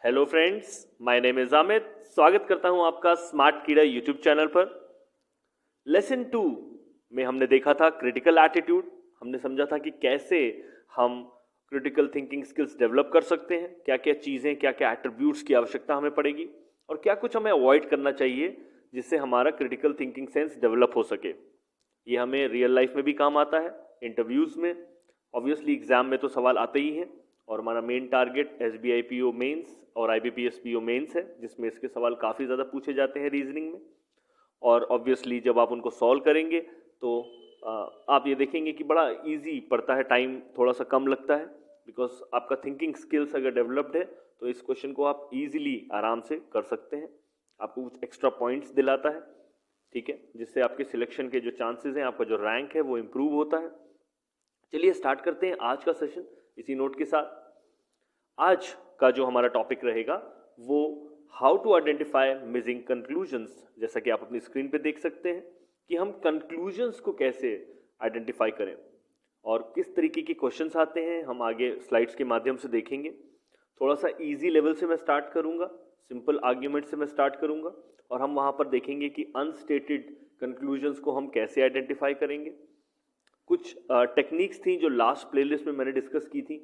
Hello friends, my name is Amit. स्वागत करता हूं आपका स्मार्ट कीड़ा यूट्यूब चैनल पर। लेसन 2 में हमने देखा था क्रिटिकल एटीट्यूड। हमने समझा था कि कैसे हम क्रिटिकल थिंकिंग स्किल्स डेवलप कर सकते हैं, क्या क्या चीज़ें, क्या क्या एट्रीब्यूट्स की आवश्यकता हमें पड़ेगी और क्या कुछ हमें अवॉइड करना चाहिए जिससे हमारा क्रिटिकल थिंकिंग सेंस डेवलप हो सके। ये हमें रियल लाइफ में भी काम आता है, इंटरव्यूज़ में, ऑब्वियसली एग्जाम में तो सवाल आते ही हैं। और हमारा main target SBI PO mains और IBPS PO मेंस है, जिसमें इसके सवाल काफ़ी ज़्यादा पूछे जाते हैं रीजनिंग में। और ऑब्वियसली जब आप उनको सॉल्व करेंगे तो आप ये देखेंगे कि बड़ा इजी पड़ता है, टाइम थोड़ा सा कम लगता है, बिकॉज आपका थिंकिंग स्किल्स अगर डेवलप्ड है तो इस क्वेश्चन को आप इजीली आराम से कर सकते हैं। आपको कुछ एक्स्ट्रा पॉइंट्स दिलाता है, ठीक है, जिससे आपके सिलेक्शन के जो चांसेस हैं, आपका जो रैंक है वो इम्प्रूव होता है। चलिए स्टार्ट करते हैं आज का सेशन इसी नोट के साथ। आज का जो हमारा टॉपिक रहेगा वो how to identify missing conclusions. जैसा कि आप अपनी स्क्रीन पे देख सकते हैं कि हम कंक्लूजन्स को कैसे आइडेंटिफाई करें और किस तरीके के क्वेश्चंस आते हैं, हम आगे स्लाइड्स के माध्यम से देखेंगे। थोड़ा सा इजी लेवल से मैं स्टार्ट करूंगा, सिंपल आर्ग्यूमेंट से मैं स्टार्ट करूंगा और हम वहां पर देखेंगे कि अनस्टेटेड कंक्लूजन्स को हम कैसे आइडेंटिफाई करेंगे। कुछ टेक्निक्स थी जो लास्ट प्लेलिस्ट में मैंने डिस्कस की थी,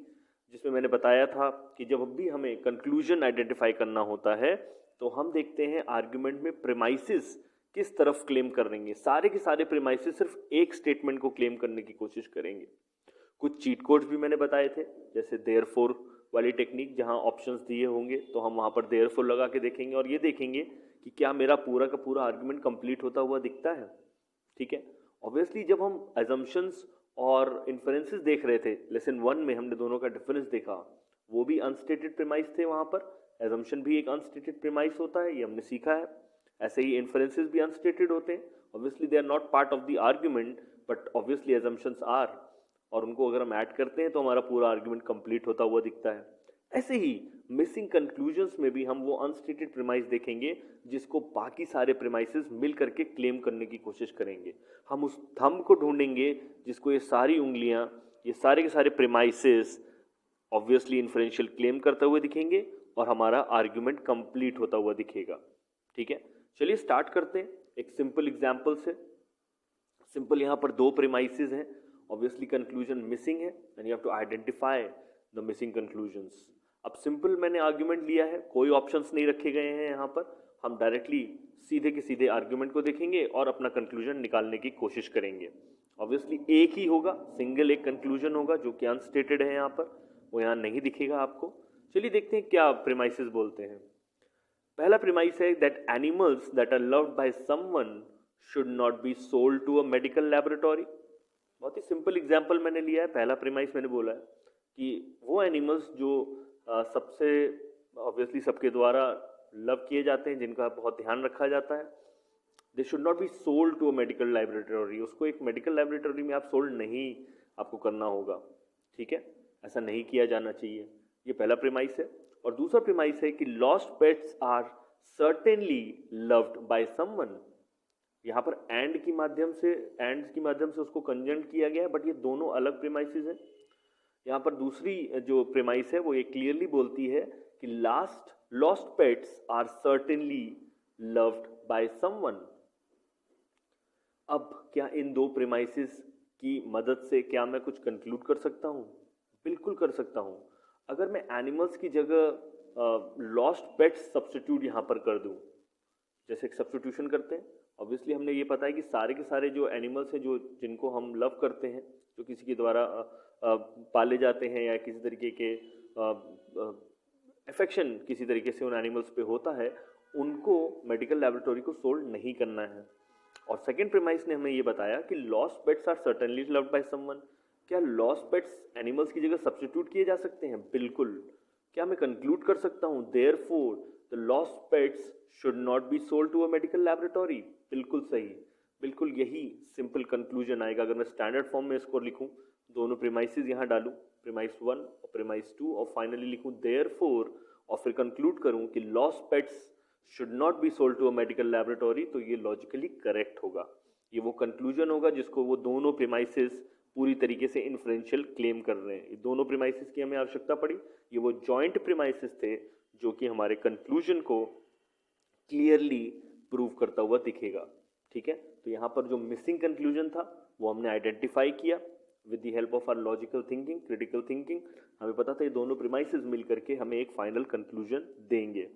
जिसमें मैंने बताया था कि जब भी हमें कंक्लूजन आइडेंटिफाई करना होता है तो हम देखते हैं आर्ग्यूमेंट में प्रीमाइसेस किस तरफ क्लेम करेंगे। सारे के सारे प्रीमाइसेस सिर्फ एक स्टेटमेंट को क्लेम करने की कोशिश करेंगे। कुछ चीट कोड्स भी मैंने बताए थे, जैसे देयरफॉर वाली टेक्निक, जहां ऑप्शंस दिए होंगे तो हम वहां पर देयरफॉर लगा के देखेंगे और ये देखेंगे कि क्या मेरा पूरा का पूरा आर्ग्यूमेंट कंप्लीट होता हुआ दिखता है। ठीक है, ऑब्वियसली जब हम एजम्पशंस और इन्फरेंसेस देख रहे थे, लेसन 1 में हमने दोनों का डिफरेंस देखा, वो भी अनस्टेटेड प्रीमाइस थे। वहां पर एजम्पशन भी एक अनस्टेटेड प्रीमाइस होता है, ये हमने सीखा है। ऐसे ही इन्फरेंसेस भी अनस्टेटेड होते हैं। Obviously they are not part of the argument, but obviously assumptions are, और उनको अगर हम ऐड करते हैं तो हमारा पूरा आर्ग्यूमेंट कंप्लीट होता हुआ दिखता है। ऐसे ही मिसिंग कंक्लूजन्स में भी हम वो अनस्टेटेड प्रीमाइस देखेंगे जिसको बाकी सारे प्रीमाइसेस मिल करके क्लेम करने की कोशिश करेंगे। हम उस थंब को ढूंढेंगे जिसको ये सारी उंगलियां, ये सारे के सारे प्रीमाइसेस ऑब्वियसली इन्फ्रेंशियल क्लेम करते हुए दिखेंगे और हमारा आर्ग्यूमेंट कंप्लीट होता हुआ दिखेगा। ठीक है, चलिए स्टार्ट करते हैं एक सिंपल एग्जाम्पल से। सिंपल यहाँ पर दो प्रीमाइसेस हैं, ऑब्वियसली कंक्लूजन मिसिंग है and you have to identify the missing conclusions. अब सिंपल मैंने आर्ग्यूमेंट लिया है, कोई ऑप्शंस नहीं रखे गए हैं यहाँ पर। हम डायरेक्टली सीधे के सीधे आर्ग्यूमेंट को देखेंगे और अपना कंक्लूजन निकालने की कोशिश करेंगे। ऑब्वियसली एक ही होगा, सिंगल एक कंक्लूजन होगा जो कि अनस्टेटेड है यहाँ पर, वो यहाँ नहीं दिखेगा आपको। चलिए देखते हैं क्या प्रीमाइसेस बोलते हैं। पहला प्रीमाइस है that animals that are loved by someone should not be sold to a medical laboratory. बहुत ही सिंपल एग्जाम्पल मैंने लिया है। पहला प्रीमाइस मैंने बोला है कि वो एनिमल्स जो सबसे ऑब्वियसली सबके द्वारा लव किए जाते हैं, जिनका बहुत ध्यान रखा जाता है, they should not be sold to a medical laboratory. उसको एक मेडिकल लैबोरेटरी में आप सोल्ड नहीं आपको करना होगा। ठीक है, ऐसा नहीं किया जाना चाहिए। ये पहला प्रीमाइस है। और दूसरा प्रीमाइस है कि lost pets are certainly loved by someone. यहाँ पर एंड की माध्यम से उसको कंजंक्ट किया गया है, बट ये दोनों अलग प्रीमाइसेस हैं। यहाँ पर दूसरी जो प्रीमाइस है वो ये क्लियरली बोलती है कि lost pets are certainly loved by someone. अब क्या इन दो प्रीमाइसेस की मदद से क्या मैं कुछ कंक्लूड कर सकता हूँ? बिल्कुल कर सकता हूँ। अगर मैं एनिमल्स की जगह लॉस्ट पेट्स सब्स्टिट्यूट यहाँ पर कर दूँ, जैसे एक सब्स्टिट्यूशन करते हैं, ऑब्वियसली हमने ये पता है कि सारे के सारे जो एनिमल्स हैं, जो जिनको हम लव करते हैं, जो किसी के द्वारा पाले जाते हैं या किसी तरीके के अफेक्शन किसी तरीके से उन एनिमल्स पे होता है, उनको मेडिकल लैबोरेटरी को सोल्ड नहीं करना है। और सेकेंड प्रीमाइस ने हमें ये बताया कि lost pets are certainly loved by someone. क्या लॉस्ट पेट्स एनिमल्स की जगह सब्स्टिट्यूट किए जा सकते हैं? बिल्कुल। क्या मैं कंक्लूड कर सकता हूँ therefore the lost pets should not be sold to a medical laboratory? बिल्कुल सही, बिल्कुल यही सिंपल कंक्लूजन आएगा। अगर मैं स्टैंडर्ड फॉर्म में इसको लिखूं, दोनों प्रीमाइसेस यहाँ डालूं, प्रीमाइस 1 और प्रीमाइस 2, और फाइनली लिखूं देयरफॉर, और फिर कंक्लूड करूं कि lost pets should not be sold to a medical laboratory, तो ये लॉजिकली करेक्ट होगा। ये वो कंक्लूजन होगा जिसको वो दोनों प्रीमाइसेस पूरी तरीके से इन्फ्रेंशियल क्लेम कर रहे हैं। ये दोनों प्रीमाइसेस की हमें आवश्यकता पड़ी, ये वो जॉइंट प्रीमाइसेस थे जो कि हमारे कंक्लूजन को क्लियरली प्रूव करता हुआ दिखेगा। ठीक है, तो यहाँ पर जो मिसिंग कंक्लूजन था वो हमने आइडेंटिफाई किया with the help of our logical thinking, critical thinking. हमें पता था ये दोनों प्रीमाइसेस मिल करके हमें एक फाइनल कंक्लूजन देंगे।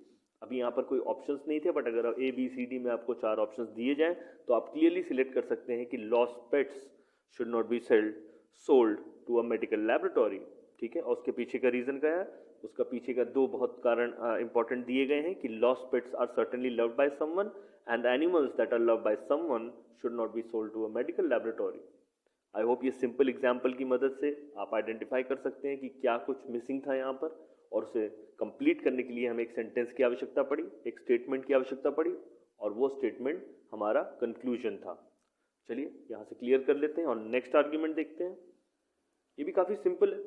अभी यहाँ पर कोई ऑप्शंस नहीं थे, बट अगर ए बी सी डी में आपको 4 ऑप्शंस दिए जाएं तो आप क्लियरली सिलेक्ट कर सकते हैं कि lost pets should not be sold to a medical laboratory. ठीक है, और उसके पीछे का रीजन क्या है? उसका पीछे का 2 बहुत कारण इंपॉर्टेंट दिए गए हैं कि lost pets are certainly loved by someone and animals that are loved by someone should not be sold to a medical laboratory. I hope ये सिंपल एग्जाम्पल की मदद से आप आइडेंटिफाई कर सकते हैं कि क्या कुछ मिसिंग था यहाँ पर, और उसे कंप्लीट करने के लिए हमें एक सेंटेंस की आवश्यकता पड़ी, एक स्टेटमेंट की आवश्यकता पड़ी, और वो स्टेटमेंट हमारा कंक्लूजन था। चलिए यहाँ से क्लियर कर लेते हैं और नेक्स्ट आर्ग्यूमेंट देखते हैं। ये भी काफ़ी सिंपल है।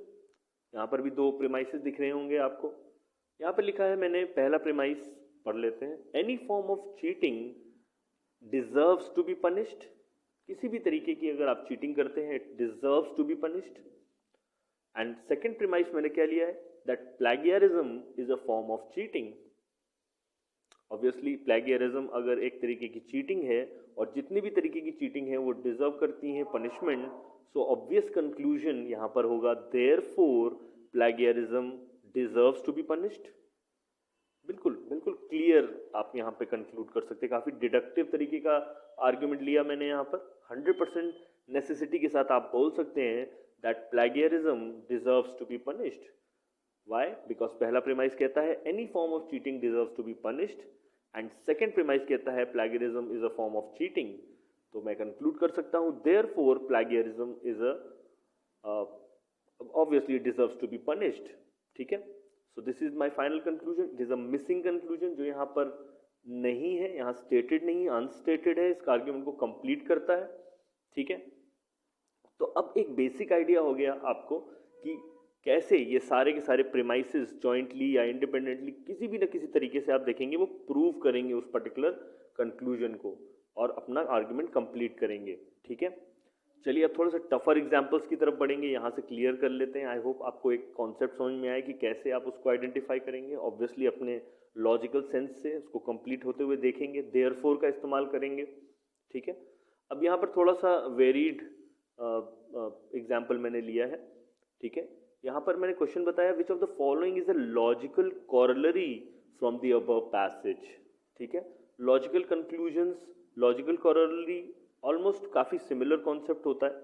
यहाँ पर भी 2 प्रीमाइसेस दिख रहे होंगे आपको। यहाँ पर लिखा है, मैंने पहला प्रीमाइस पढ़ लेते हैं। Any form of cheating deserves to be punished. किसी भी तरीके की अगर आप चीटिंग करते हैं, it deserves to be punished. And second premise मैंने क्या लिया है? That plagiarism is a form of cheating. Obviously plagiarism अगर एक तरीके की चीटिंग है और जितनी भी तरीके की चीटिंग है वो डिजर्व करती हैं पनिशमेंट, सो ऑब्वियस कंक्लूजन यहाँ पर होगा therefore plagiarism deserves to be punished. बिल्कुल बिल्कुल क्लियर आप यहाँ पे कंक्लूड कर सकते हैं। काफ़ी डिडक्टिव तरीके का आर्ग्यूमेंट लिया मैंने यहाँ पर। 100% नेसेसिटी के साथ आप बोल सकते हैं that plagiarism deserves to be punished. Why? Because पहला प्रीमाइस कहता है any form of cheating deserves to be punished, and second premise कहता है plagiarism is a form of cheating. तो मैं कंक्लूड कर सकता हूँ therefore plagiarism is obviously deserves to be punished. ठीक है, so this is my final conclusion. It is a missing conclusion जो यहाँ पर नहीं है, यहाँ स्टेटेड नहीं, अनस्टेटेड है, इसका आर्ग्यूमेंट को कंप्लीट करता है। ठीक है, तो अब एक बेसिक आइडिया हो गया आपको कि कैसे ये सारे के सारे प्रीमाइसेस जॉइंटली या इंडिपेंडेंटली किसी भी न किसी तरीके से आप देखेंगे वो प्रूव करेंगे उस पर्टिकुलर कंक्लूजन को और अपना आर्ग्यूमेंट कंप्लीट करेंगे। ठीक है, चलिए अब थोड़ा सा टफर एग्जांपल्स की तरफ बढ़ेंगे, यहाँ से क्लियर कर लेते हैं। आई होप आपको एक कॉन्सेप्ट समझ में आए कि कैसे आप उसको आइडेंटिफाई करेंगे। ऑब्वियसली अपने लॉजिकल सेंस से उसको कंप्लीट होते हुए देखेंगे, देयरफॉर का इस्तेमाल करेंगे। ठीक है, अब यहाँ पर थोड़ा सा वेरीड एग्जाम्पल मैंने लिया है। ठीक है, यहाँ पर मैंने क्वेश्चन बताया which of the following is a logical corollary from the above passage. ठीक है, logical conclusions, logical corollary almost काफ़ी सिमिलर कॉन्सेप्ट होता है।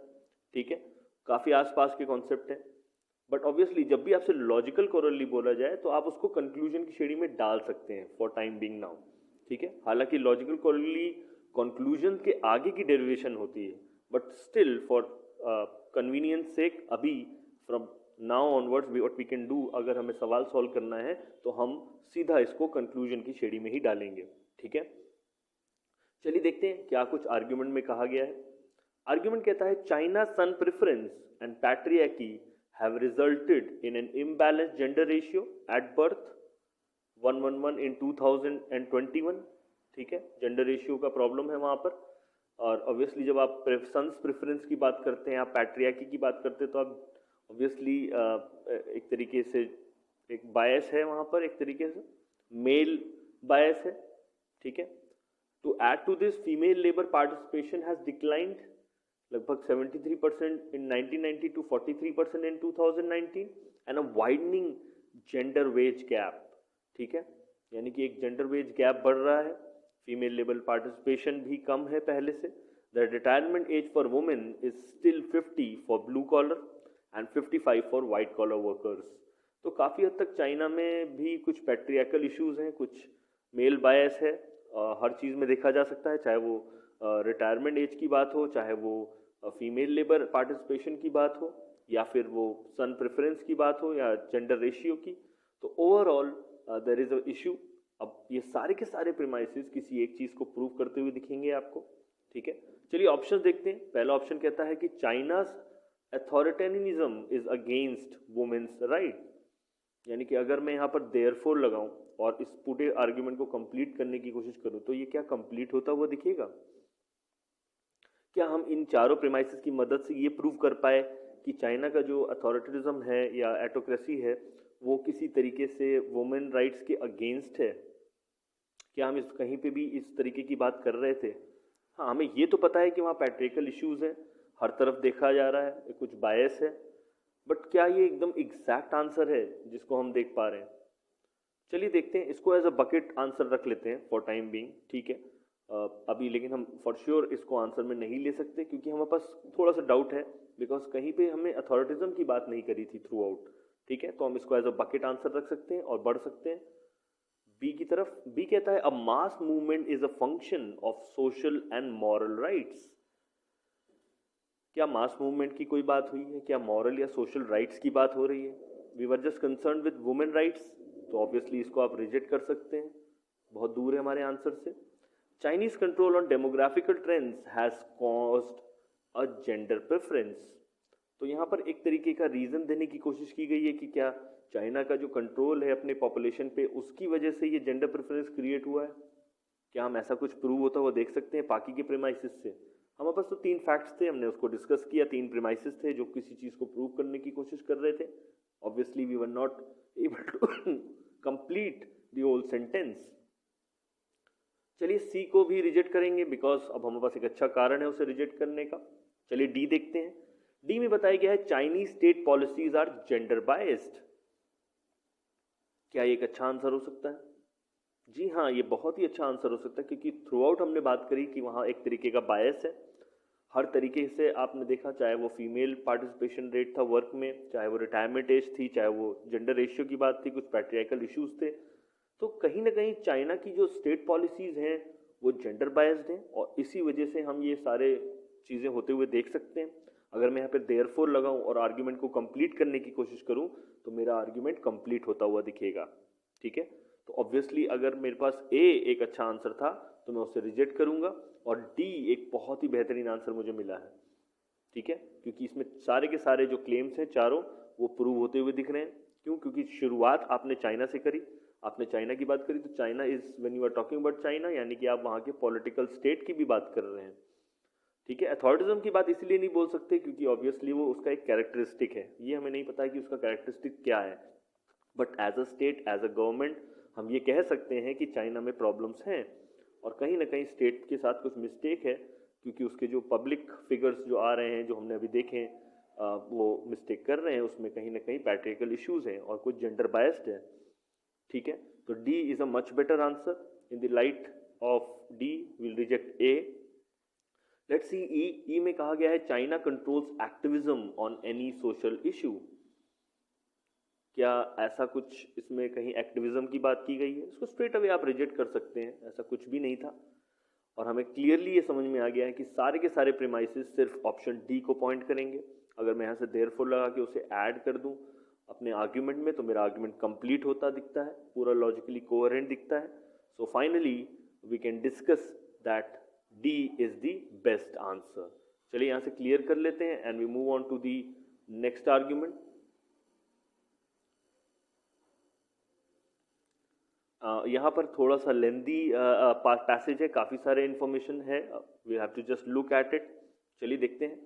ठीक है, काफ़ी आसपास के कॉन्सेप्ट हैं, बट ऑब्वियसली जब भी आपसे लॉजिकल कॉरलरी बोला जाए तो आप उसको कंक्लूजन की श्रेणी में डाल सकते हैं फॉर टाइम बीइंग नाउ। ठीक है, हालांकि लॉजिकल कॉरलरी कंक्लूजन के आगे की डेरिवेशन होती है, but still for convenience sake अभी from now onwards what we can do, अगर हमें सवाल सॉल्व करना है तो हम सीधा इसको कंक्लूजन की श्रेणी में ही डालेंगे। ठीक है, चलिए देखते हैं क्या कुछ आर्ग्यूमेंट में कहा गया है। आर्ग्यूमेंट कहता है China son preference and patriarchy have resulted in an imbalance gender ratio at birth 111 in 2021। ठीक है, जेंडर रेशियो का प्रॉब्लम है वहां पर, और ऑब्वियसली जब आप सन्स प्रेफरेंस की बात करते हैं, आप पैट्रियार्की की बात करते हैं, तो आप ऑब्वियसली एक तरीके से एक बायस है वहां पर, एक तरीके से मेल बायस है। ठीक है, To add to this, female labor participation has declined लगभग 73% in 1990 to 43% in 2019 and a widening gender wage gap। ठीक है, यानी कि एक जेंडर वेज गैप बढ़ रहा है, फीमेल लेबर पार्टिसिपेशन भी कम है पहले से। The retirement age for women is still 50 for blue collar and 55 for white collar workers. तो काफ़ी हद तक चाइना में भी कुछ पैट्रियार्कल इश्यूज हैं, कुछ मेल बायस है, हर चीज़ में देखा जा सकता है, चाहे वो रिटायरमेंट एज की बात हो, चाहे वो फीमेल लेबर पार्टिसिपेशन की बात हो, या फिर वो सन प्रेफरेंस की बात हो, या जेंडर रेशियो की। तो overall there is a issue. अब ये सारे के सारे प्रीमाइसेस किसी एक चीज़ को प्रूव करते हुए दिखेंगे आपको। ठीक है, चलिए ऑप्शन देखते हैं। पहला ऑप्शन कहता है कि China's authoritarianism is against women's right, यानी कि अगर मैं यहाँ पर देयरफॉर लगाऊं और इस पूरे आर्ग्यूमेंट को कंप्लीट करने की कोशिश करूं तो ये क्या कंप्लीट होता हुआ दिखेगा? क्या हम इन चारों प्रीमाइसेस की मदद से ये प्रूव कर पाए कि चाइना का जो अथॉरिटेरिज्म है या एटोक्रेसी है वो किसी तरीके से वुमेन राइट्स के अगेंस्ट है? क्या हम इस कहीं पे भी इस तरीके की बात कर रहे थे? हाँ, हमें ये तो पता है कि वहाँ पैट्रियर्कल इश्यूज है, हर तरफ देखा जा रहा है, कुछ बायस है, बट क्या ये एकदम एग्जैक्ट आंसर है जिसको हम देख पा रहे हैं? चलिए देखते हैं, इसको एज अ बकेट आंसर रख लेते हैं फॉर टाइम बीइंग, ठीक है। अभी लेकिन हम फॉर श्योर इसको आंसर में नहीं ले सकते क्योंकि हमारे पास थोड़ा सा डाउट है, बिकॉज कहीं पे हमने अथॉरिटिज्म की बात नहीं करी थी थ्रू आउट, ठीक है। तो हम इसको एज अ बकेट आंसर रख सकते हैं और बढ़ सकते हैं बी की तरफ। बी कहता है a mass movement is a function of social and moral rights. क्या मास मूवमेंट की कोई बात हुई है? क्या मॉरल या सोशल राइट्स की बात हो रही है? We were just concern with women rights, तो ऑब्वियसली इसको आप रिजेक्ट कर सकते हैं, बहुत दूर है हमारे आंसर से। Chinese control on demographical trends has caused a gender preference. तो यहाँ पर एक तरीके का रीजन देने की कोशिश की गई है कि क्या चाइना का जो कंट्रोल है अपने पॉपुलेशन पे, उसकी वजह से ये जेंडर प्रेफरेंस क्रिएट हुआ है। क्या हम ऐसा कुछ प्रूव होता हुआ देख सकते हैं बाकी के प्रेमाइसिस से? हमारे पास तो 3 फैक्ट्स थे, हमने उसको डिस्कस किया, 3 प्रेमाइसिस थे जो किसी चीज को प्रूव करने की कोशिश कर रहे थे। Obviously we were not able to complete the whole sentence. चलिए सी को भी रिजेक्ट करेंगे बिकॉज अब हमारे पास एक अच्छा कारण है उसे रिजेक्ट करने का। चलिए डी देखते हैं। डी में बताया गया है Chinese state policies are gender biased. क्या ये एक अच्छा आंसर हो सकता है? जी हाँ, ये बहुत ही अच्छा आंसर हो सकता है क्योंकि थ्रू आउट हमने बात करी कि वहाँ एक तरीके का बायस है। हर तरीके से आपने देखा, चाहे वो फीमेल पार्टिसिपेशन रेट था वर्क में, चाहे वो रिटायरमेंट एज थी, चाहे वो जेंडर रेशियो की बात थी, कुछ पैट्रियार्कल इश्यूज थे, तो कहीं ना कहीं चाइना की जो स्टेट पॉलिसीज हैं वो जेंडर बायस्ड हैं और इसी वजह से हम ये सारे चीज़ें होते हुए देख सकते हैं। अगर मैं यहाँ पे देयरफॉर लगाऊं और आर्ग्यूमेंट को कंप्लीट करने की कोशिश करूं तो मेरा आर्ग्यूमेंट कंप्लीट होता हुआ दिखेगा, ठीक है। तो ऑब्वियसली अगर मेरे पास ए एक अच्छा आंसर था तो मैं उसे रिजेक्ट करूंगा और डी एक बहुत ही बेहतरीन आंसर मुझे मिला है, ठीक है, क्योंकि इसमें सारे के सारे जो क्लेम्स हैं चारों वो प्रूव होते हुए दिख रहे हैं। क्यों? क्योंकि शुरुआत आपने चाइना से करी, आपने चाइना की बात करी, तो China is when you are talking about China यानी कि आप वहाँ के पॉलिटिकल स्टेट की भी बात कर रहे हैं, ठीक है। अथॉरिटिज्म की बात इसलिए नहीं बोल सकते क्योंकि ऑब्वियसली वो उसका एक कैरेक्टरिस्टिक है, ये हमें नहीं पता है कि उसका कैरेक्टरिस्टिक क्या है, but as a state, as a government हम ये कह सकते हैं कि चाइना में प्रॉब्लम्स हैं और कहीं ना कहीं स्टेट के साथ कुछ मिस्टेक है क्योंकि उसके जो पब्लिक फिगर्स जो आ रहे हैं, जो हमने अभी देखे, वो मिस्टेक कर रहे हैं, उसमें कहीं ना कहीं पैट्रियर्कल इश्यूज हैं और कुछ जेंडर बायस्ड है, ठीक है। तो D is a much better answer. In the light of D will reject A. Let's see E. E में कहा गया है China controls activism on any social issue. क्या ऐसा कुछ इसमें कहीं एक्टिविज्म की बात की गई है? इसको स्ट्रेट अवे आप रिजेक्ट कर सकते हैं, ऐसा कुछ भी नहीं था और हमें क्लियरली ये समझ में आ गया है कि सारे के सारे प्रीमाइसेस सिर्फ ऑप्शन डी को पॉइंट करेंगे। अगर मैं यहाँ से देयरफॉर लगा के उसे ऐड कर दूं अपने आर्ग्यूमेंट में तो मेरा आर्ग्यूमेंट कंप्लीट होता दिखता है, पूरा लॉजिकली कोहेरेंट दिखता है। So finally we can discuss that D is the best answer. चलिए यहाँ से क्लियर कर लेते हैं and we move on to the next argument. यहाँ पर थोड़ा सा लेंदी पैसेज है, काफ़ी सारे इन्फॉर्मेशन है, we have to just look at it. चलिए देखते हैं।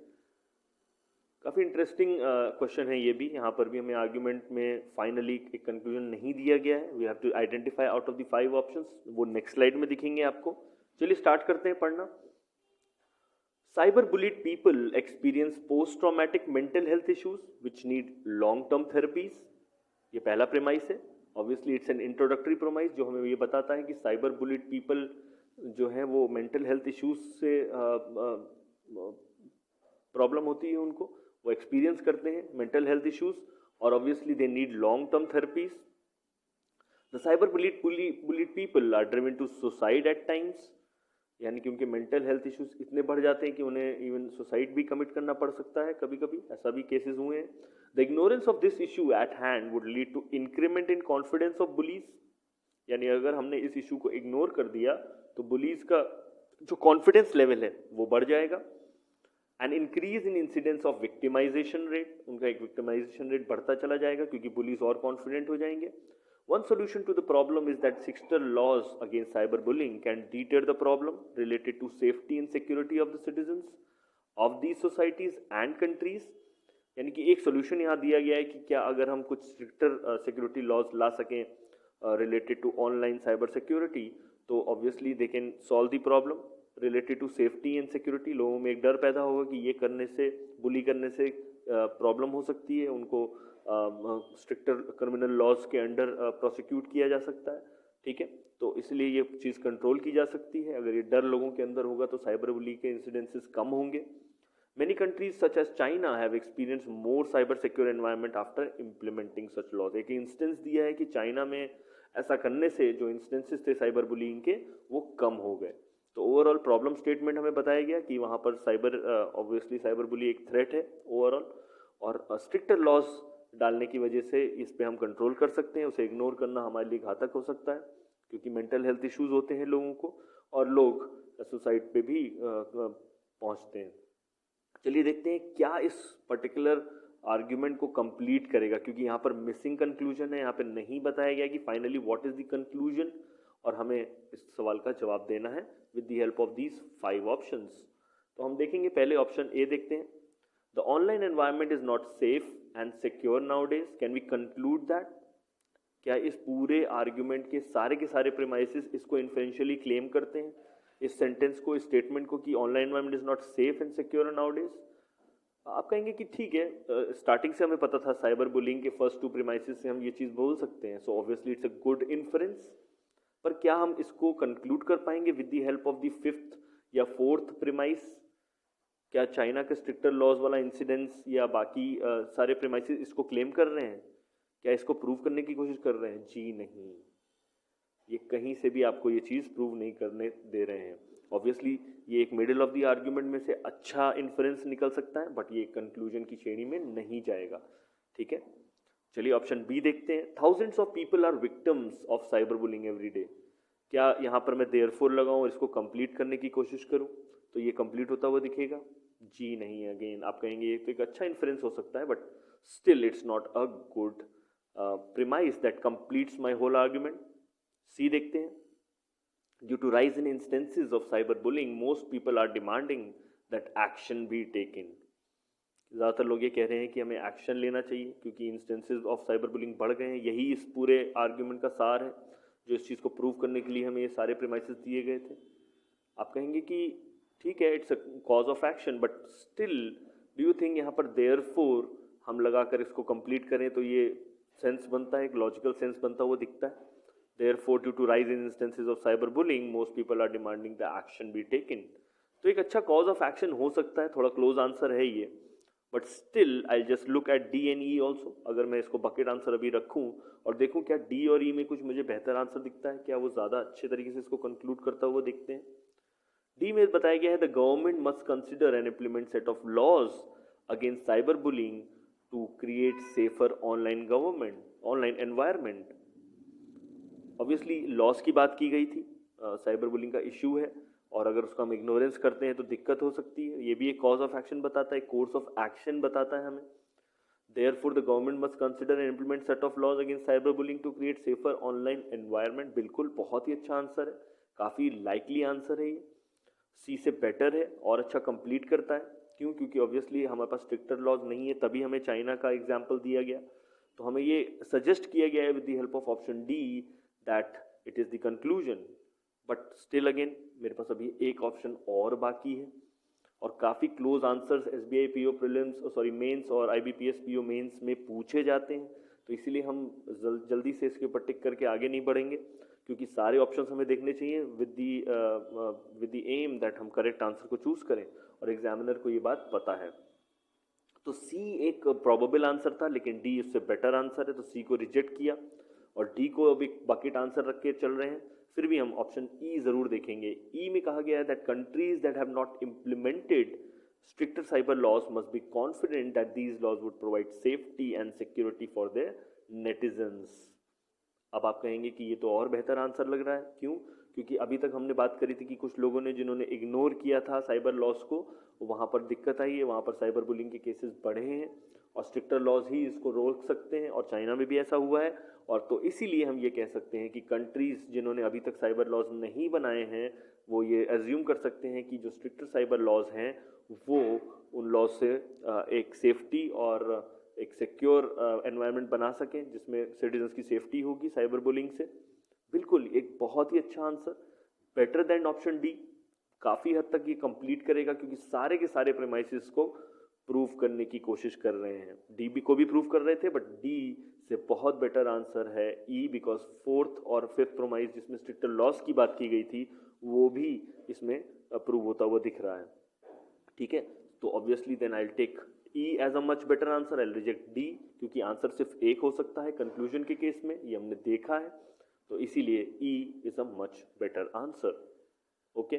काफ़ी इंटरेस्टिंग क्वेश्चन है ये भी। यहाँ पर भी हमें आर्ग्यूमेंट में फाइनली एक कंक्लूजन नहीं दिया गया है, we have to identify out of the 5 options, वो नेक्स्ट स्लाइड में दिखेंगे आपको। चलिए स्टार्ट करते हैं पढ़ना। Cyber bullied people experience post traumatic mental health issues which need long term therapies. ये पहला प्रेमाइस है। Obviously it's an introductory promise जो हमें ये बताता है कि साइबर बुलिड पीपल जो है वो मेंटल हेल्थ इश्यूज से प्रॉब्लम होती है उनको, वो एक्सपीरियंस करते हैं मेंटल हेल्थ इश्यूज और obviously they need long term therapies. The cyber bullied people are driven to suicide at times, यानी कि उनके मेंटल हेल्थ इश्यूज इतने बढ़ जाते हैं कि उन्हें इवन सुसाइड भी कमिट करना पड़ सकता है कभी कभी, ऐसा भी केसेस हुए हैं। The ignorance of this issue at hand would lead to increment in confidence of bullies, यानी अगर हमने इस इशू को इग्नोर कर दिया तो बुलीज का जो कॉन्फिडेंस लेवल है वो बढ़ जाएगा। And increase in incidence of victimisation rate, उनका एक विक्टिमाइजेशन रेट बढ़ता चला जाएगा क्योंकि बुलीज और कॉन्फिडेंट हो जाएंगे। One solution to the problem is that stricter laws against cyberbullying can deter the problem related to safety and security of the citizens of these societies and countries, यानी कि एक सोल्यूशन यहाँ दिया गया है कि क्या अगर हम कुछ स्ट्रिक्टर सिक्योरिटी लॉज ला सकें related to online cyber security, तो obviously they can solve the problem related to safety and security. लोगों में एक डर पैदा होगा कि ये करने से, बुली करने से प्रॉब्लम हो सकती है, उनको स्ट्रिक्टर क्रिमिनल लॉज के अंडर प्रोसिक्यूट किया जा सकता है, ठीक है। तो इसलिए ये चीज़ कंट्रोल की जा सकती है। अगर ये डर लोगों के अंदर होगा तो साइबर बुली के इंसिडेंसेस कम होंगे। Many countries such as China have experienced more cyber secure environment after implementing such laws. एक इंस्टेंस दिया है कि चाइना में ऐसा करने से जो इंस्टेंसेस थे साइबर बुलिंग के वो कम हो गए। तो ओवरऑल प्रॉब्लम स्टेटमेंट हमें बताया गया कि वहाँ पर साइबर ऑब्वियसली साइबर बुली एक थ्रेट है ओवरऑल, और स्ट्रिक्टर लॉज डालने की वजह से इस पे हम कंट्रोल कर सकते हैं। उसे इग्नोर करना हमारे लिए घातक हो सकता है, क्योंकि मेंटल हेल्थ इश्यूज होते हैं लोगों को और लोग सुसाइड पे भी पहुँचते हैं। चलिए देखते हैं क्या इस पर्टिकुलर आर्ग्यूमेंट को कंप्लीट करेगा, क्योंकि यहाँ पर मिसिंग कंक्लूजन है, यहाँ पे नहीं बताया गया कि finally what is the conclusion, और हमें इस सवाल का जवाब देना है with the help of these 5 options. तो हम देखेंगे पहले ऑप्शन ए देखते हैं। The online environment is not safe and secure nowadays, can we conclude that? क्या इस पूरे आर्ग्यूमेंट के सारे प्रीमाइसेस इसको इन्फेरेंशियली क्लेम करते हैं, इस सेंटेंस को, इस स्टेटमेंट को, कि online environment is not safe and secure nowadays? आप कहेंगे कि ठीक है, स्टार्टिंग से हमें पता था, साइबर बुलिंग के फर्स्ट 2 प्रीमाइसेस से हम ये चीज़ बोल सकते हैं, so obviously it's a good inference. पर क्या हम इसको कंक्लूड कर पाएंगे with the help of the 5th या 4th प्रीमाइस? क्या चाइना के स्ट्रिक्टर लॉज वाला इंसिडेंस या बाकी सारे प्रीमाइसेस इसको क्लेम कर रहे हैं? क्या इसको प्रूव करने की कोशिश कर रहे हैं? जी नहीं, ये कहीं से भी आपको ये चीज़ प्रूव नहीं करने दे रहे हैं। ऑब्वियसली ये एक मिडिल ऑफ द आर्ग्यूमेंट में से अच्छा इन्फरेंस निकल सकता है, बट ये कंक्लूजन की श्रेणी में नहीं जाएगा, ठीक है। चलिए ऑप्शन बी देखते हैं। Thousands of people are victims of cyber bullying every day. क्या यहाँ पर मैं देयरफॉर लगाऊं और इसको कंप्लीट करने की कोशिश करूं तो ये कंप्लीट होता हुआ दिखेगा? जी नहीं। अगेन आप कहेंगे ये तो एक अच्छा इन्फरेंस हो सकता है, but still it's not a good premise that completes my whole argument. See देखते हैं। Due to rise in instances of cyberbullying, most people are demanding that action be taken. ज़्यादातर लोग ये कह रहे हैं कि हमें एक्शन लेना चाहिए क्योंकि इंस्टेंसेस ऑफ साइबर बुलिंग बढ़ गए हैं। यही इस पूरे आर्ग्यूमेंट का सार है, जो इस चीज़ को प्रूव करने के लिए हमें ये सारे प्रीमाइसेस दिए गए थे। आप कहेंगे कि ठीक है, it's a cause of action, but still do you think यहाँ पर देयरफॉर हम लगाकर इसको कंप्लीट करें तो ये सेंस बनता है, एक लॉजिकल सेंस बनता हुआ दिखता है? Therefore, due to rise in instances of cyberbullying, most people are demanding the action be taken. तो एक अच्छा कॉज ऑफ एक्शन हो सकता है, थोड़ा क्लोज आंसर है ये, but still I just look eight D and E also. अगर मैं इसको बकेट आंसर अभी रखूं और देखूं क्या डी और ई में कुछ मुझे बेहतर आंसर दिखता है, क्या वो ज़्यादा अच्छे तरीके से इसको कंक्लूड करता हुआ देखते हैं। डी में बताया गया है the government must consider and implement set of laws against cyber bullying to create safer online environment. Obviously laws की बात की गई थी, साइबर बुलिंग का इशू है, और अगर उसका हम इग्नोरेंस करते हैं तो दिक्कत हो सकती है। ये भी एक कॉज ऑफ एक्शन बताता है, कोर्स ऑफ एक्शन बताता है हमें। Therefore the government must consider and implement set of laws against cyber bullying to create safer online environment. बिल्कुल बहुत ही अच्छा आंसर है, काफ़ी लाइकली आंसर है ये। सी से बेटर है और अच्छा कंप्लीट करता है। क्यों? क्योंकि ऑब्वियसली हमारे पास स्ट्रिक्टर लॉज नहीं है, तभी हमें चाइना का एग्जाम्पल दिया गया। तो हमें ये सजेस्ट किया गया है with the help of option D that it is the conclusion, but still again मेरे पास अभी एक ऑप्शन और बाकी है और काफ़ी close answers SBI PO prelims mains और IBPS PO मेंस में पूछे जाते हैं। तो इसीलिए हम जल्दी से इसके ऊपर टिक करके आगे नहीं बढ़ेंगे, क्योंकि सारे ऑप्शंस हमें देखने चाहिए विद द एम दैट हम करेक्ट आंसर को चूज करें, और एग्जामिनर को ये बात पता है। तो सी एक प्रोबेबल आंसर था, लेकिन डी उससे बेटर आंसर है, तो सी को रिजेक्ट किया और डी को अभी बकेट आंसर रख के चल रहे हैं। फिर भी हम ऑप्शन ई जरूर देखेंगे। ई में कहा गया है that countries that have not implemented stricter cyber laws must be confident that these laws would provide safety and security for their netizens. अब आप कहेंगे कि ये तो और बेहतर आंसर लग रहा है। क्यों? क्योंकि अभी तक हमने बात करी थी कि कुछ लोगों ने जिन्होंने इग्नोर किया था साइबर लॉस को, वहाँ पर दिक्कत आई है, वहाँ पर साइबर बुलिंग के केसेस बढ़े हैं और स्ट्रिक्टर लॉज ही इसको रोक सकते हैं, और चाइना में भी ऐसा हुआ है। और तो इसीलिए हम ये कह सकते हैं कि कंट्रीज जिन्होंने अभी तक साइबर लॉज नहीं बनाए हैं वो ये एज्यूम कर सकते हैं कि जो स्ट्रिक्टर साइबर लॉज हैं वो उन लॉ से एक सेफ्टी और एक सिक्योर एनवायरनमेंट बना सकें जिसमें सिटीजन्स की सेफ्टी होगी साइबर बुलिंग से। बिल्कुल एक बहुत ही अच्छा answer, better than option D. काफ़ी हद तक ये कंप्लीट करेगा क्योंकि सारे के सारे प्रेमाइसिस को प्रूव करने की कोशिश कर रहे हैं। डी बी को भी प्रूव कर रहे थे बट डी से बहुत बेटर आंसर है ई, बिकॉज फोर्थ और फिफ्थ प्रोमाइस जिसमें स्ट्रिक्टर लॉस की बात की गई थी वो भी इसमें प्रूव होता हुआ दिख रहा है। ठीक है, तो obviously then I will take E as a much better answer, I will reject D क्योंकि आंसर सिर्फ एक हो सकता है कंक्लूजन के केस में, ये हमने देखा है, तो इसीलिए E is a much better answer. Okay,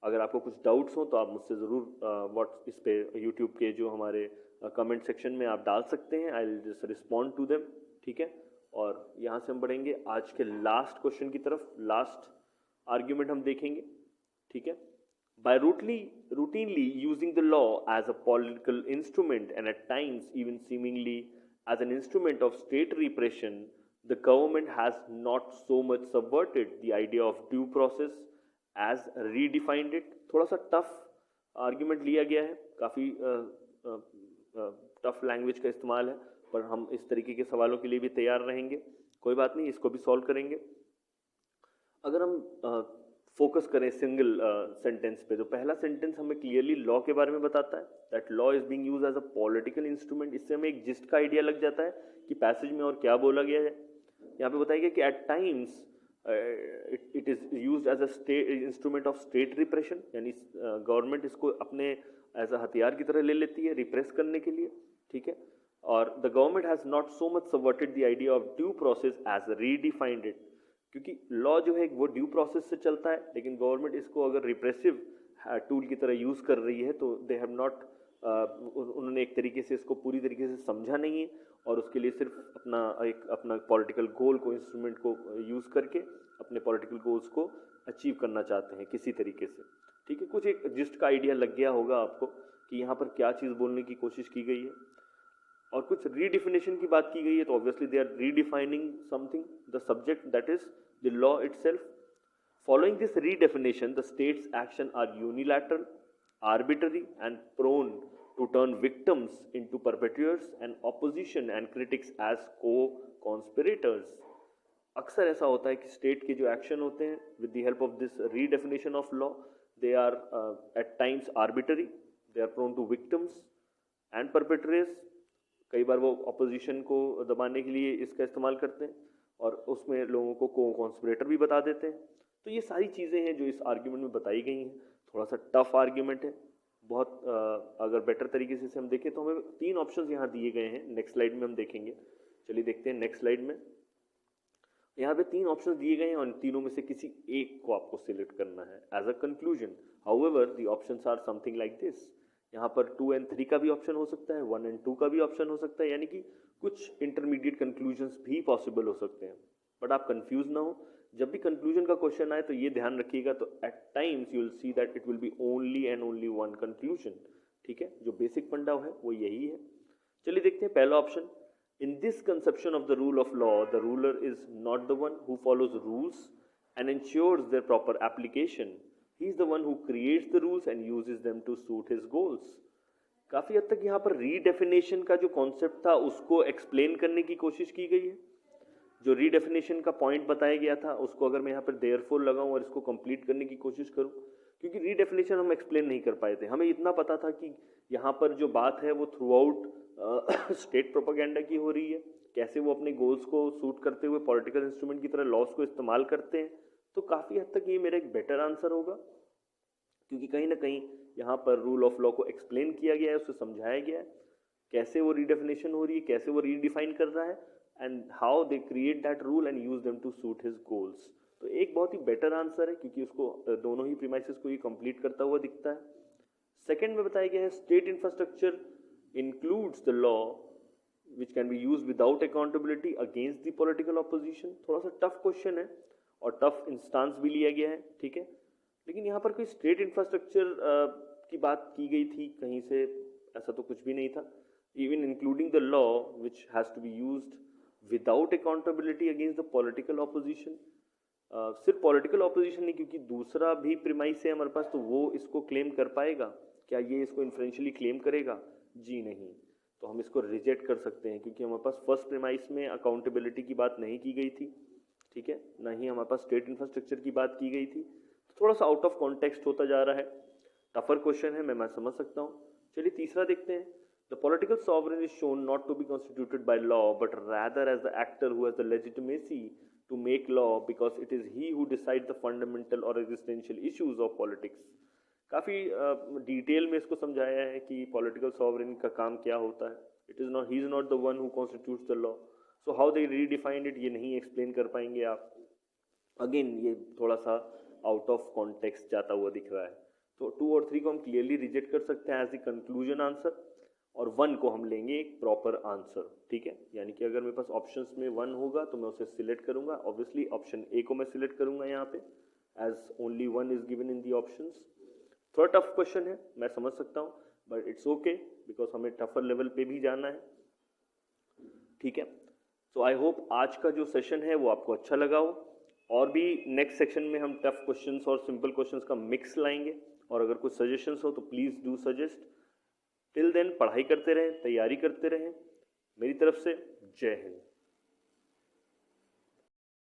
अगर आपको कुछ डाउट्स हो तो आप मुझसे ज़रूर इस पे यूट्यूब के जो हमारे कमेंट सेक्शन में आप डाल सकते हैं, I will just respond to them. ठीक है, और यहाँ से हम बढ़ेंगे आज के लास्ट क्वेश्चन की तरफ, लास्ट आर्ग्यूमेंट हम देखेंगे। ठीक है, bye routinely using the law as a political instrument and at times even seemingly as an instrument of state repression, the government has not so much subverted the idea of due process as redefined it। थोड़ा सा tough argument लिया गया है, काफ़ी tough language का इस्तेमाल है, पर हम इस तरीके के सवालों के लिए भी तैयार रहेंगे, कोई बात नहीं, इसको भी सॉल्व करेंगे। अगर हम फोकस करें सिंगल सेंटेंस पे, तो पहला सेंटेंस हमें क्लियरली लॉ के बारे में बताता है, that law is being used as a political instrument. इससे हमें एक जिस्ट का आइडिया लग जाता है कि पैसेज में और क्या बोला गया है। यहाँ पे बताया गया कि at times it is used as a state instrument of state repression, यानी गवर्नमेंट इसको अपने एज अ हथियार की तरह ले लेती है रिप्रेस करने के लिए। ठीक है, और the government has not so much subverted the idea of due process as redefined it, क्योंकि लॉ जो है वो ड्यू प्रोसेस से चलता है, लेकिन गवर्नमेंट इसको अगर रिप्रेसिव टूल की तरह यूज़ कर रही है तो दे हैव नॉट, उन्होंने एक तरीके से इसको पूरी तरीके से समझा नहीं है और उसके लिए सिर्फ अपना पॉलिटिकल गोल को, इंस्ट्रूमेंट को यूज़ करके अपने पॉलिटिकल गोल्स को अचीव करना चाहते हैं किसी तरीके से। ठीक है, कुछ एक जिस्ट का आइडिया लग गया होगा आपको कि यहाँ पर क्या चीज़ बोलने की कोशिश की गई है, और कुछ रीडिफिनेशन की बात की गई है, तो obviously they are redefining something, the subject that is the law itself. Following this redefinition, the state's action are unilateral, arbitrary, and prone to turn victims into perpetrators and opposition and critics as co-conspirators। अक्सर ऐसा होता है कि state के जो action होते हैं with the help of this redefinition of law, they are at times arbitrary, they are prone to victims and perpetrators. कई बार वो अपोजिशन को दबाने के लिए इसका इस्तेमाल करते हैं और उसमें लोगों को को-कॉन्स्पिरेटर भी बता देते हैं। तो ये सारी चीज़ें हैं जो इस आर्ग्यूमेंट में बताई गई हैं। थोड़ा सा टफ आर्ग्यूमेंट है बहुत, अगर बेटर तरीके से हम देखें तो हमें 3 ऑप्शंस यहाँ दिए गए हैं, नेक्स्ट स्लाइड में हम देखेंगे। चलिए देखते हैं नेक्स्ट स्लाइड में। यहाँ पे 3 ऑप्शंस दिए गए हैं और इन तीनों में से किसी एक को आपको सिलेक्ट करना है as a conclusion. However the options are something like this. यहाँ पर 2 और 3 का भी ऑप्शन हो सकता है, 1 और 2 का भी ऑप्शन हो सकता है, यानी कि कुछ इंटरमीडिएट कंक्लूजन्स भी पॉसिबल हो सकते हैं। बट आप कंफ्यूज ना हो, जब भी कंक्लूजन का क्वेश्चन आए तो ये ध्यान रखिएगा, तो at times you will see that it will be only and only one conclusion. ठीक है, जो बेसिक फंडा है वो यही है। चलिए देखते हैं पहला option. In this conception of the rule of law, the ruler is not the one who follows rules and ensures their proper application, he is the one who creates the rules and uses them to suit his goals. काफी हद तक यहाँ पर redefinition का जो concept था उसको explain करने की कोशिश की गई है। जो रीडेफिनेशन का पॉइंट बताया गया था उसको अगर मैं यहाँ पर देयरफॉर लगाऊं और इसको कंप्लीट करने की कोशिश करूं, क्योंकि रीडेफिनेशन हम एक्सप्लेन नहीं कर पाए थे। हमें इतना पता था कि यहाँ पर जो बात है वो थ्रू आउट स्टेट प्रोपेगेंडा की हो रही है, कैसे वो अपने गोल्स को सूट करते हुए पॉलिटिकल इंस्ट्रूमेंट की तरह लॉस को इस्तेमाल करते हैं। तो काफ़ी हद तक ये मेरा एक बेटर आंसर होगा, क्योंकि कहीं ना कहीं यहाँ पर रूल ऑफ लॉ को एक्सप्लेन किया गया है, उससे समझाया गया है कैसे वो रीडेफिनेशन हो रही है, कैसे वो रीडिफाइन कर रहा है, and how they create that rule and use them to suit his goals। तो एक बहुत ही बेटर आंसर है क्योंकि उसको दोनों ही प्रीमाइसेस को ये कंप्लीट करता हुआ दिखता है। सेकंड में बताया गया है state infrastructure includes the law which can be use without accountability against the political opposition. थोड़ा सा टफ क्वेश्चन है और टफ इंस्टांस भी लिया गया है, ठीक है, लेकिन यहाँ पर कोई स्टेट इंफ्रास्ट्रक्चर की बात की गई थी कहीं से, ऐसा तो कुछ भी नहीं था। Even including the law which has to be used without accountability against the political opposition. सिर्फ पॉलिटिकल ऑपोजिशन नहीं, क्योंकि दूसरा भी प्रीमाइस है हमारे पास, तो वो इसको क्लेम कर पाएगा। क्या ये इसको इन्फ्रेंशियली क्लेम करेगा? जी नहीं। तो हम इसको रिजेक्ट कर सकते हैं क्योंकि हमारे पास फर्स्ट प्रेमाइस में अकाउंटेबिलिटी की बात नहीं की गई थी, ठीक है, ना ही हमारे पास स्टेट इंफ्रास्ट्रक्चर की बात की गई थी। तो थोड़ा सा आउट ऑफ कॉन्टेक्स्ट होता जा रहा है, टफर क्वेश्चन है, मैं समझ सकता हूँ। चलिए तीसरा देखते हैं। The political sovereign is shown not to be constituted by law but rather as the actor who has the legitimacy to make law because it is he who decide the fundamental और existential issues of politics. काफ़ी detail में इसको समझाया है कि political sovereign का काम क्या होता है। It is not, he is not the one who constitutes the law, so how they redefined it ये नहीं एक्सप्लेन कर पाएंगे आप। अगेन ये थोड़ा सा आउट ऑफ कॉन्टेक्स्ट जाता हुआ दिख रहा है। तो 2 और 3 को हम क्लियरली रिजेक्ट कर सकते हैं एज द कंक्लूजन आंसर, और 1 को हम लेंगे एक प्रॉपर आंसर, ठीक है। यानी कि अगर मेरे पास ऑप्शंस में 1 होगा तो मैं उसे सिलेक्ट करूंगा। ऑब्वियसली ऑप्शन ए को मैं सिलेक्ट करूंगा यहाँ पे, as only 1 is given in the options. थोड़ा टफ क्वेश्चन है, मैं समझ सकता हूँ, बट इट्स ओके बिकॉज हमें टफर लेवल पे भी जाना है, ठीक है। सो आई होप आज का जो सेशन है वो आपको अच्छा लगा हो, और भी नेक्स्ट सेक्शन में हम टफ क्वेश्चंस और सिंपल क्वेश्चंस का मिक्स लाएंगे, और अगर कुछ सजेशंस हो तो please do suggest. Till then पढ़ाई करते रहें, तैयारी करते रहें। मेरी तरफ से जय हिंद।